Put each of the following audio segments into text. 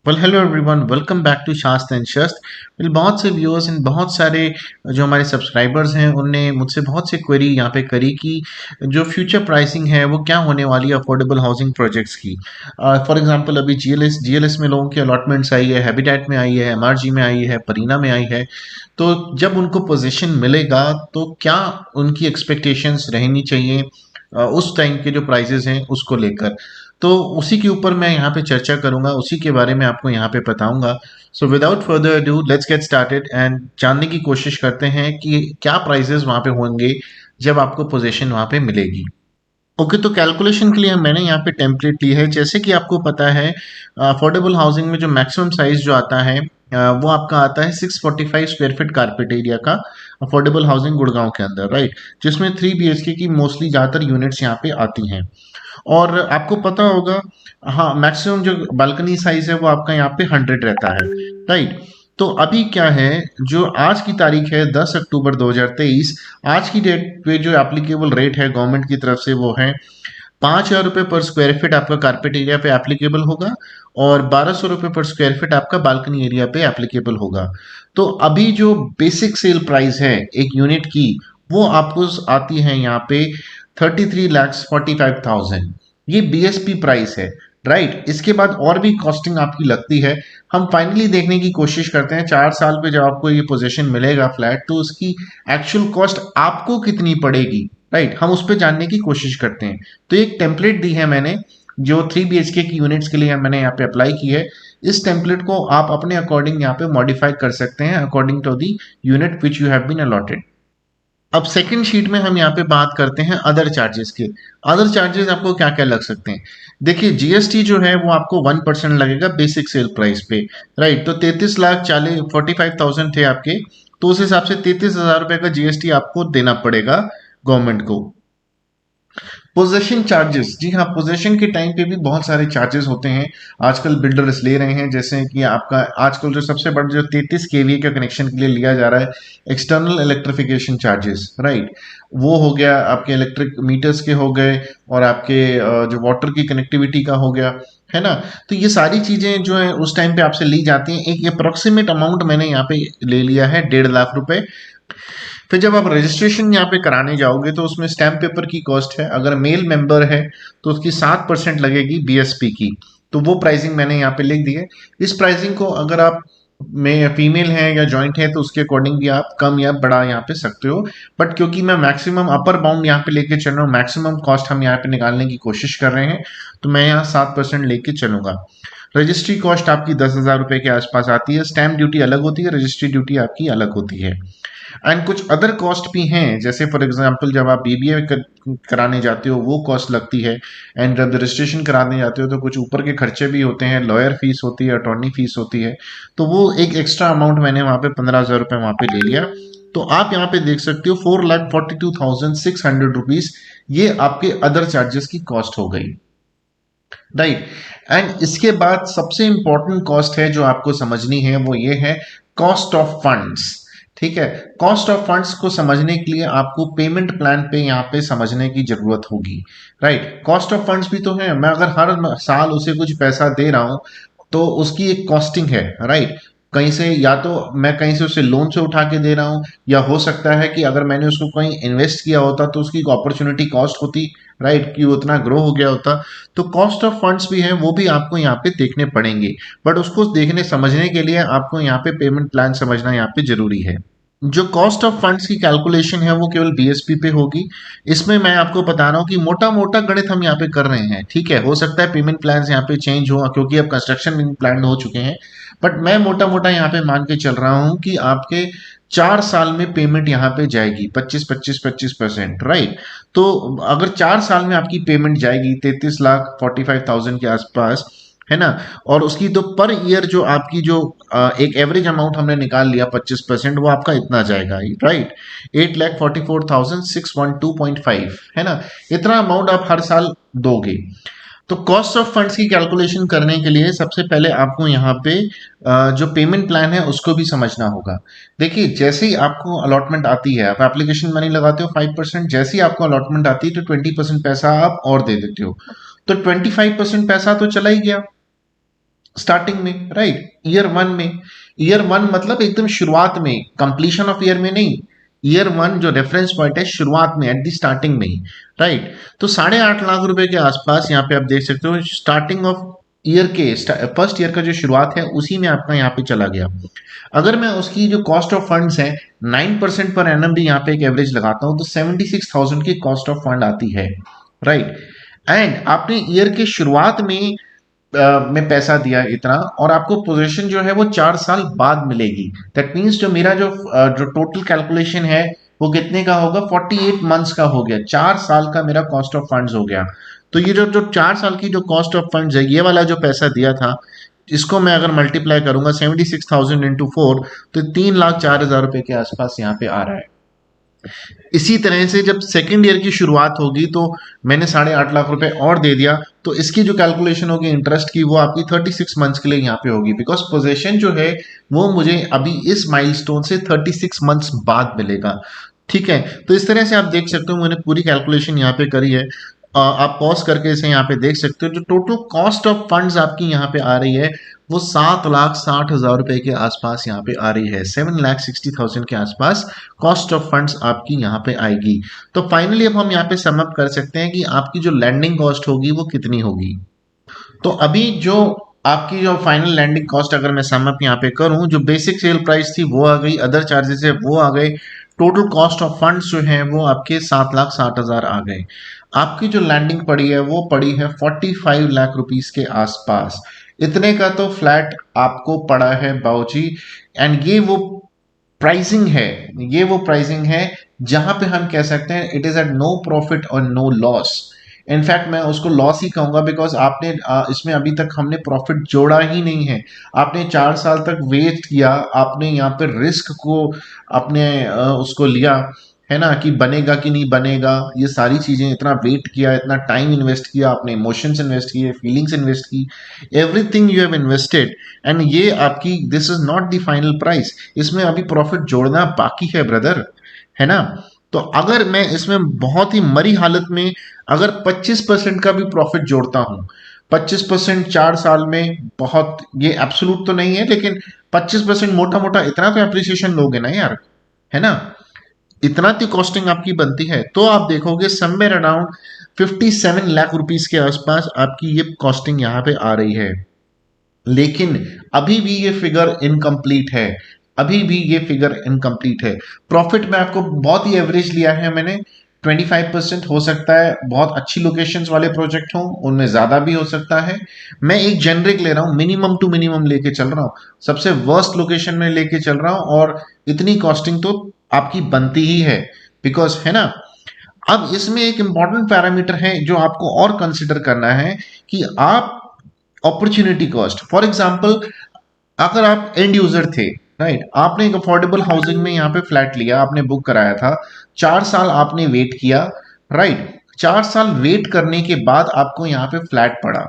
Hello everyone, welcome back to Shastra and Shastra. बहुत से viewers in बहुत सारे जो हमारे सब्सक्राइबर्स हैं उनने मुझसे बहुत से क्वेरी यहाँ पे करी कि जो फ्यूचर प्राइसिंग है वो क्या होने वाली है अफोर्डेबल हाउसिंग प्रोजेक्ट्स की। फॉर एग्जांपल अभी जीएलएस में लोगों की अलॉटमेंट्स आई है, हैबिटेट में आई है, एमआरजी में आई है, परीना में आई है। तो जब उनको पोजीशन मिलेगा तो क्या उनकी एक्सपेक्टेशंस रहनी चाहिए उस टाइम के जो प्राइजेस हैं उसको लेकर। तो उसी के ऊपर मैं यहाँ पे चर्चा करूंगा, उसी के बारे में आपको यहाँ पे बताऊंगा। So without further do let's get started and जानने की कोशिश करते हैं कि क्या प्राइजेस वहाँ पे होंगे जब आपको पोजीशन वहाँ पे मिलेगी। ओके, तो कैलकुलेशन के लिए मैंने यहाँ पे टेम्पलेट ली है। जैसे कि आपको पता है अफोर्डेबल हाउसिंग में जो मैक्सिमम साइज जो आता है वो आपका आता है 645 स्क्वायर फीट कारपेट एरिया का अफोर्डेबल हाउसिंग गुड़गांव के अंदर, राइट। जिसमें 3 BHK की मोस्टली ज़्यादातर यूनिट्स यहाँ पे आती हैं। और आपको पता होगा, हाँ, मैक्सिमम जो बालकनी साइज है वो आपका यहाँ पे 100 रहता है, राइट। तो अभी क्या है, जो आज की तारीख है 10 अक्टूबर 2023, आज की डेट पे जो एप्लीकेबल रेट है गवर्नमेंट की तरफ से वो है 5,000 रुपये पर स्क्वायर फीट आपका कारपेट एरिया पे एप्लीकेबल होगा और 1,200 रुपये पर स्क्वायर फीट आपका बालकनी एरिया पे एप्लीकेबल होगा। तो अभी जो बेसिक सेल प्राइस है एक यूनिट की वो आपको आती है यहाँ पे 33,45,000। ये बीएसपी प्राइस है, राइट। इसके बाद और भी कॉस्टिंग आपकी लगती है। हम फाइनली देखने की कोशिश करते हैं 4 साल पे जब आपको ये पोजीशन मिलेगा फ्लैट तो उसकी एक्चुअल कॉस्ट आपको कितनी पड़ेगी, राइट। हम उस पर जानने की कोशिश करते हैं। तो एक टेम्पलेट दी है मैंने जो 3 BHK की यूनिट्स के लिए मैंने यहाँ पे अप्लाई की है। इस टेम्पलेट को आप अपने अकॉर्डिंग यहाँ पे मॉडिफाई कर सकते हैं according to the unit which you have been allotted. अब सेकंड शीट में हम यहाँ पे बात करते हैं अदर चार्जेस के। अदर चार्जेस आपको क्या क्या लग सकते हैं। देखिए, जीएसटी जो है वो आपको 1% लगेगा बेसिक सेल प्राइस पे, राइट। तो 33,45,000 थे आपके, तो उस हिसाब से 33,000 रुपए का जीएसटी आपको देना पड़ेगा गवर्नमेंट को। पोजेशन चार्जेस, जी हाँ, पोजेशन के टाइम पे भी बहुत सारे चार्जेस होते हैं। आजकल बिल्डर्स ले रहे हैं, जैसे कि आपका आजकल जो सबसे बड़ा जो 33 kVA का कनेक्शन के लिए लिया जा रहा है एक्सटर्नल इलेक्ट्रिफिकेशन चार्जेस, राइट। वो हो गया, आपके इलेक्ट्रिक मीटर्स के हो गए और आपके जो वाटर की कनेक्टिविटी का हो गया, है ना। तो ये सारी चीजें जो है उस टाइम पे आपसे ली जाती हैं। एक अप्रोक्सीमेट अमाउंट मैंने यहाँ पे ले लिया है 1.5 लाख रुपए। फिर जब आप रजिस्ट्रेशन यहाँ पे कराने जाओगे तो उसमें स्टैम्प पेपर की कॉस्ट है, अगर मेल मेंबर है तो उसकी 7% लगेगी बीएसपी की। तो वो प्राइसिंग मैंने यहाँ पे लिख दी है। इस प्राइसिंग को अगर आप में फीमेल है या जॉइंट है तो उसके अकॉर्डिंग भी आप कम या बड़ा यहाँ पे सकते हो। बट क्योंकि मैं मैक्सिमम अपर बाउंड यहाँ पे लेके चल रहा हूँ, मैक्सिमम कॉस्ट हम यहाँ पे निकालने की कोशिश कर रहे हैं, तो मैं यहाँ 7% लेके चलूंगा। रजिस्ट्री कॉस्ट आपकी 10,000 रुपए के आसपास आती है। स्टैम्प ड्यूटी अलग होती है, रजिस्ट्री ड्यूटी आपकी अलग होती है। एंड कुछ अदर कॉस्ट भी हैं, जैसे फॉर एग्जांपल जब आप बीबीए कराने जाते हो वो कॉस्ट लगती है। एंड जब रजिस्ट्रेशन कराने जाते हो तो कुछ ऊपर के खर्चे भी होते हैं, लॉयर फीस होती है, अटॉर्नी फीस होती है। तो वो एक एक्स्ट्रा अमाउंट मैंने वहाँ पे 15,000 रुपये वहाँ पे ले लिया। तो आप यहाँ पे देख सकते हो 4,42,600 रुपीज ये आपके अदर चार्जेस की कॉस्ट हो गई, राइट। एंड इसके बाद सबसे इंपॉर्टेंट कॉस्ट है जो आपको समझनी है वो ये है कॉस्ट ऑफ फंड्स। ठीक है, कॉस्ट ऑफ फंड्स को समझने के लिए आपको पेमेंट प्लान पे यहाँ पे समझने की जरूरत होगी, राइट। कॉस्ट ऑफ फंड्स भी तो है, मैं अगर हर साल उसे कुछ पैसा दे रहा हूं तो उसकी एक कॉस्टिंग है, राइट। कहीं से या तो मैं कहीं से उसे लोन से उठा के दे रहा हूँ, या हो सकता है कि अगर मैंने उसको कहीं इन्वेस्ट किया होता तो उसकी अपॉर्चुनिटी कॉस्ट होती, राइट, कि वो उतना ग्रो हो गया होता। तो कॉस्ट ऑफ फंड्स भी है, वो भी आपको यहाँ पे देखने पड़ेंगे। बट उसको देखने समझने के लिए आपको यहाँ पे पेमेंट प्लान समझना यहाँ पे जरूरी है। जो कॉस्ट ऑफ फंड्स की कैलकुलेशन है वो केवल बीएसपी पे होगी। इसमें मैं आपको बता रहा हूँ कि मोटा मोटा गणित हम यहाँ पे कर रहे हैं, ठीक है। हो सकता है पेमेंट प्लान यहाँ पे चेंज हो क्योंकि अब कंस्ट्रक्शन प्लान हो चुके हैं। बट मैं मोटा मोटा यहाँ पे मान के चल रहा हूँ कि आपके 4 साल में पेमेंट यहाँ पे जाएगी 25-25-25%, राइट। तो अगर 4 साल में आपकी पेमेंट जाएगी 33,45,000 के आसपास, है ना। और उसकी तो पर ईयर जो आपकी जो एक एवरेज अमाउंट हमने निकाल लिया 25%, वो आपका इतना जाएगा, राइट। 8,44,612.5, है ना। इतना अमाउंट आप हर साल दोगे। तो कॉस्ट ऑफ फंड्स की कैलकुलेशन करने के लिए सबसे पहले आपको यहाँ पे जो पेमेंट प्लान है उसको भी समझना होगा। देखिए, जैसे ही आपको अलॉटमेंट आती है, आप एप्लीकेशन मनी लगाते हो 5%, जैसे ही आपको अलॉटमेंट आती है तो 20% पैसा आप और दे देते हो। तो 25% पैसा तो चला ही गया, स्टार्टिंग में, राइट, ईयर वन में। ईयर वन मतलब एकदम शुरुआत में, कंप्लीशन ऑफ ईयर में नहीं। ईयर वन जो रेफरेंस पॉइंट है शुरुआत में, एट द स्टार्टिंग में ही, राइट। तो 8.5 लाख रुपए के आसपास यहाँ पे आप देख सकते हो स्टार्टिंग ऑफ ईयर के फर्स्ट ईयर का जो शुरुआत है उसी में आपका यहाँ पे चला गया। अगर मैं उसकी जो कॉस्ट ऑफ फंड्स है 9% पर एनम भी यहाँ पे एक एवरेज लगाता हूँ तो 76,000 की कॉस्ट ऑफ फंड आती है, राइट। एंड आपने ईयर के शुरुआत में पैसा दिया इतना, और आपको पोजीशन जो है वो 4 साल बाद मिलेगी। दैट मीन्स जो मेरा जो टोटल कैलकुलेशन है वो कितने का होगा, 48 मंथ्स का हो गया, 4 साल का मेरा कॉस्ट ऑफ फंड्स हो गया। तो ये जो जो 4 साल की जो कॉस्ट ऑफ फंड्स है, ये वाला जो पैसा दिया था, इसको मैं अगर मल्टीप्लाई करूंगा 76,000 इंटू 4, तो 3,04,000 रुपए के आसपास यहाँ पे आ रहा है। इसी तरह से जब सेकेंड ईयर की शुरुआत होगी तो मैंने 8.5 लाख रुपए और दे दिया, तो इसकी जो कैलकुलेशन होगी इंटरेस्ट की वो आपकी 36 मंथ्स के लिए यहाँ पे होगी, बिकॉज पोजेशन जो है वो मुझे अभी इस माइलस्टोन से 36 मंथ्स बाद मिलेगा। ठीक है, तो इस तरह से आप देख सकते हो मैंने पूरी कैलकुलेशन यहाँ पे करी है। आप पॉज करके इसे यहाँ पे देख सकते हो, जो टोटल कॉस्ट ऑफ फंड्स आपकी यहाँ पे आ रही है वो 7,60,000 रुपए के आसपास यहाँ पे आ रही है, 7,60,000 के आसपास कॉस्ट ऑफ फंड्स आपकी यहाँ पे आएगी। तो फाइनली अब हम यहाँ पे समअप कर सकते हैं कि आपकी जो लैंडिंग कॉस्ट होगी वो कितनी होगी। तो अभी जो आपकी जो फाइनल लैंडिंग कॉस्ट अगर मैं समअप यहाँ पे करूं, जो बेसिक सेल प्राइस थी वो आ गई, अदर चार्जेस है वो आ गए, टोटल कॉस्ट ऑफ फंड्स जो है वो आपके 7,60,000 आ गए। आपकी जो लैंडिंग पड़ी है वो पड़ी है 45 लाख रुपीस के आसपास। इतने का तो फ्लैट आपको पड़ा है बाऊजी। एंड ये वो प्राइसिंग है जहां पे हम कह सकते हैं it is at no profit और नो लॉस। इनफैक्ट मैं उसको लॉस ही कहूंगा, बिकॉज आपने इसमें अभी तक हमने प्रॉफिट जोड़ा ही नहीं है। आपने 4 साल तक वेट किया, आपने यहाँ पे रिस्क को आपने उसको लिया, है ना, कि बनेगा कि नहीं बनेगा, ये सारी चीजें, इतना वेट किया, इतना टाइम इन्वेस्ट किया, आपने इमोशंस इन्वेस्ट किए, फीलिंग्स इन्वेस्ट की, everything you have invested, and ये आपकी this is not the final price. इसमें अभी प्रॉफिट जोड़ना बाकी है ब्रदर, है ना। तो अगर मैं इसमें बहुत ही मरी हालत में अगर 25% का भी प्रॉफिट जोड़ता हूं, 25% 4 साल में, बहुत ये एब्सोलूट तो नहीं है लेकिन 25% मोटा मोटा इतना तो एप्रिसिएशन लोगे ना यार, है ना। इतना तो कॉस्टिंग आपकी बनती है, तो आप देखोगे समवेयर अराउंड 57 लाख रुपीस के आसपास आपकी ये कॉस्टिंग यहाँ पे आ रही है। लेकिन अभी भी ये फिगर इनकम्प्लीट है, अभी भी ये फिगर इनकम्प्लीट है। प्रॉफिट में आपको बहुत ही एवरेज लिया है मैंने, 25% हो सकता है, बहुत अच्छी लोकेशंस वाले प्रोजेक्ट हों उनमें ज्यादा भी हो सकता है। मैं एक जेनरिक ले रहा हूं, मिनिमम टू मिनिमम लेके चल रहा हूं, सबसे वर्स्ट लोकेशन में लेके चल रहा हूं, और इतनी कॉस्टिंग तो आपकी बनती ही है, बिकॉज, है ना। अब इसमें एक इंपॉर्टेंट पैरामीटर है जो आपको और कंसिडर करना है कि आप अपॉर्चुनिटी कॉस्ट, फॉर एग्जांपल अगर आप एंड यूजर थे, राइट, आपने एक अफोर्डेबल हाउसिंग में यहाँ पे फ्लैट लिया, आपने बुक कराया था, 4 साल आपने वेट किया, राइट, 4 साल वेट करने के बाद आपको यहाँ पे फ्लैट पड़ा,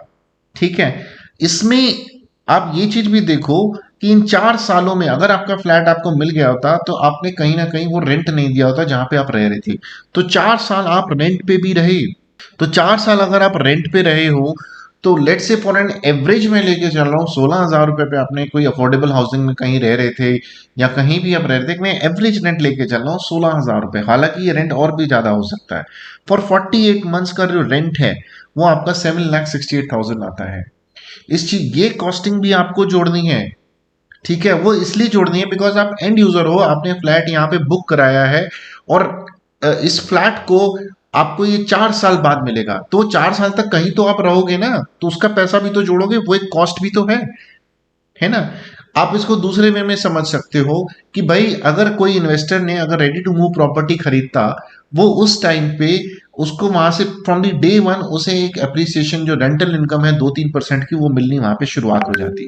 ठीक है। इसमें आप ये चीज भी देखो कि इन 4 सालों में अगर आपका फ्लैट आपको मिल गया होता तो आपने कहीं ना कहीं वो रेंट नहीं दिया होता जहां पे आप रह रहे थे, तो 4 साल आप रेंट पे भी रहे। तो 4 साल अगर आप रेंट पे रहे हो, तो let's say for an average में लेके चल रहा हूँ 16,000 रुपए पे आपने कोई अफोर्डेबल हाउसिंग में कहीं रह रहे थे, या कहीं भी आप रह रहे थे, मैं एवरेज रेंट लेके चल रहा हूँ 16,000 रुपए, हालांकि ये रेंट और भी ज्यादा हो सकता है। फॉर 48 मंथ्स का जो रेंट है वो आपका 7,68,000 आता है। इस चीज ये कॉस्टिंग भी आपको जोड़नी है, ठीक है। वो इसलिए जोड़नी है बिकॉज आप एंड यूजर हो, आपने फ्लैट यहाँ पे बुक कराया है, और इस फ्लैट को आपको ये 4 साल बाद मिलेगा, तो 4 साल तक कहीं तो आप रहोगे ना, तो उसका पैसा भी तो जोड़ोगे, वो एक कॉस्ट भी तो है ना। आप इसको दूसरे वे में समझ सकते हो कि भाई अगर कोई इन्वेस्टर ने अगर रेडी टू मूव प्रॉपर्टी खरीदता, वो उस टाइम पे उसको वहां से फ्रॉम द डे वन उसे एक अप्रिसिएशन जो रेंटल इनकम है 2-3% की वो मिलनी वहां पे शुरुआत हो जाती।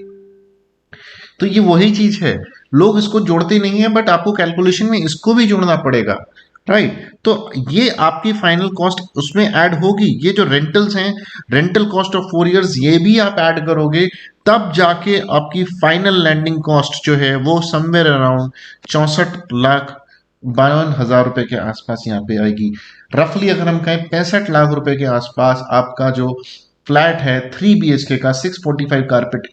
तो ये वही चीज है, लोग इसको जोड़ते नहीं है, बट आपको कैलकुलेशन में इसको भी जोड़ना पड़ेगा, राइट। तो ये आपकी फाइनल कॉस्ट उसमें ऐड होगी, ये जो रेंटल्स हैं, रेंटल कॉस्ट ऑफ 4 इयर्स, ये भी आप ऐड करोगे, तब जाके आपकी फाइनल लैंडिंग कॉस्ट जो है वो समवेयर अराउंड 64,52,000 रुपए के आसपास यहाँ पे आएगी। रफली अगर हम कहें 65 लाख रुपए के आसपास आपका जो फ्लैट है 3 BHK का 645 कारपेट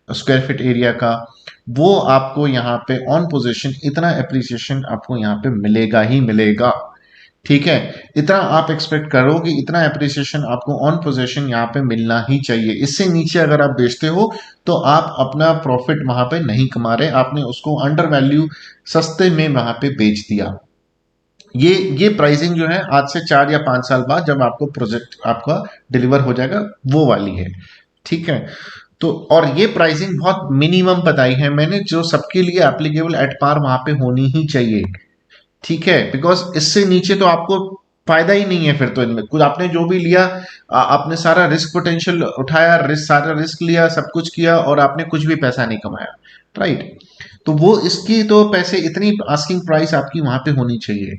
स्क्वायर फीट एरिया का, वो आपको यहाँ पे ऑन पोजीशन इतना एप्रिसिएशन आपको यहाँ पे मिलेगा ही मिलेगा। ठीक है, इतना आप एक्सपेक्ट करो कि इतना एप्रिसिएशन आपको ऑन पोजीशन यहाँ पे मिलना ही चाहिए। इससे नीचे अगर आप बेचते हो तो आप अपना प्रॉफिट वहां पे नहीं कमा रहे, आपने उसको अंडर वैल्यू सस्ते में वहां पे बेच दिया। ये प्राइसिंग जो है आज से 4 या 5 साल बाद जब आपको प्रोजेक्ट आपका डिलीवर हो जाएगा वो वाली है। ठीक है, तो और ये प्राइसिंग बहुत मिनिमम बताई है मैंने, जो सबके लिए एप्लीकेबल एट पार वहां पे होनी ही चाहिए। ठीक है, बिकॉज इससे नीचे तो आपको फायदा ही नहीं है फिर तो इनमें कुछ। आपने जो भी लिया, आपने सारा रिस्क पोटेंशियल उठाया, सारा रिस्क लिया, सब कुछ किया और आपने कुछ भी पैसा नहीं कमाया। राइट, तो वो इसकी तो पैसे इतनी आस्किंग प्राइस आपकी वहां पे होनी चाहिए।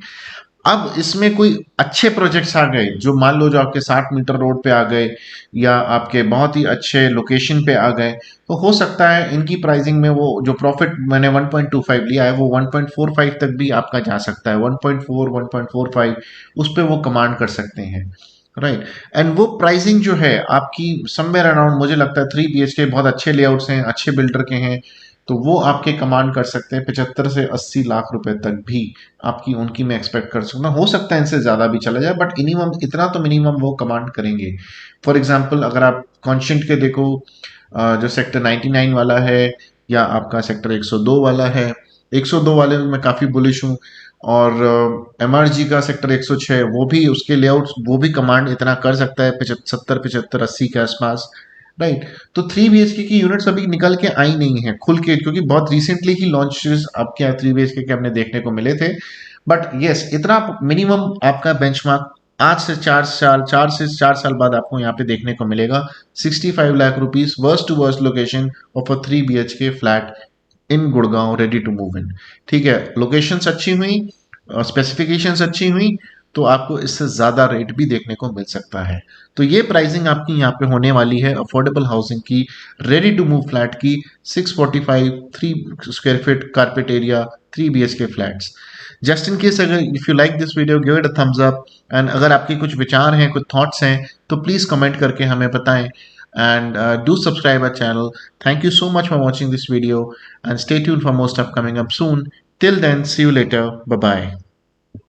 अब इसमें कोई अच्छे प्रोजेक्ट्स आ गए जो मान लो जो आपके 60 मीटर रोड पे आ गए या आपके बहुत ही अच्छे लोकेशन पे आ गए, तो हो सकता है इनकी प्राइसिंग में वो जो प्रॉफिट मैंने 1.25 लिया है वो 1.45 तक भी आपका जा सकता है। 1.4 1.45 उस पे वो कमांड कर सकते हैं। राइट, एंड वो प्राइसिंग जो है आपकी समवेयर अराउंड, मुझे लगता है 3 BHK बहुत अच्छे लेआउट्स हैं, अच्छे बिल्डर के हैं, तो वो आपके कमांड कर सकते हैं 75 से 80 लाख रुपए तक भी आपकी उनकी मैं एक्सपेक्ट कर सकता हूँ। हो सकता है इनसे ज़्यादा भी चला जाए, बट मिनिमम इतना तो मिनिमम वो कमांड करेंगे। फॉर एग्जांपल अगर आप कॉन्शेंट के देखो, जो सेक्टर 99 वाला है या आपका सेक्टर 102 वाला है, 102 वाले में मैं काफ़ी बुलिश हूँ। और MRG का सेक्टर 106 वो भी उसके लेआउट वो भी कमांड इतना कर सकता है 70 75 80 के आसपास। राइट, तो 3 BHK की यूनिट्स अभी निकल के आई नहीं है खुल के, क्योंकि बहुत रिसेंटली ही लॉन्चेस आपके यहाँ 3 BHK के हमने देखने को मिले थे। बट यस, इतना मिनिमम आपका बेंचमार्क आज से 4 साल 4 से 4 साल बाद आपको यहाँ पे देखने को मिलेगा। 65 lakh rupees worst to worst location of a 3 BHK flat in Gurgaon, ready to move in. ठीक है, लोकेशंस अच्छी हुई, स्पेसिफिकेशंस अच्छी हुई, तो आपको इससे ज़्यादा रेट भी देखने को मिल सकता है। तो ये प्राइसिंग आपकी यहाँ पे होने वाली है अफोर्डेबल हाउसिंग की, रेडी टू मूव फ्लैट की, 645 3 square feet carpet area 3 BHK flats. Just in case अगर if you like this video give it a thumbs up, and अगर आपके कुछ विचार हैं, कुछ थॉट्स हैं, तो प्लीज़ कमेंट करके हमें बताएं, and do subscribe our channel. Thank you so much for watching this video and stay tuned for more stuff coming up soon. Till then, see you later. Bye bye.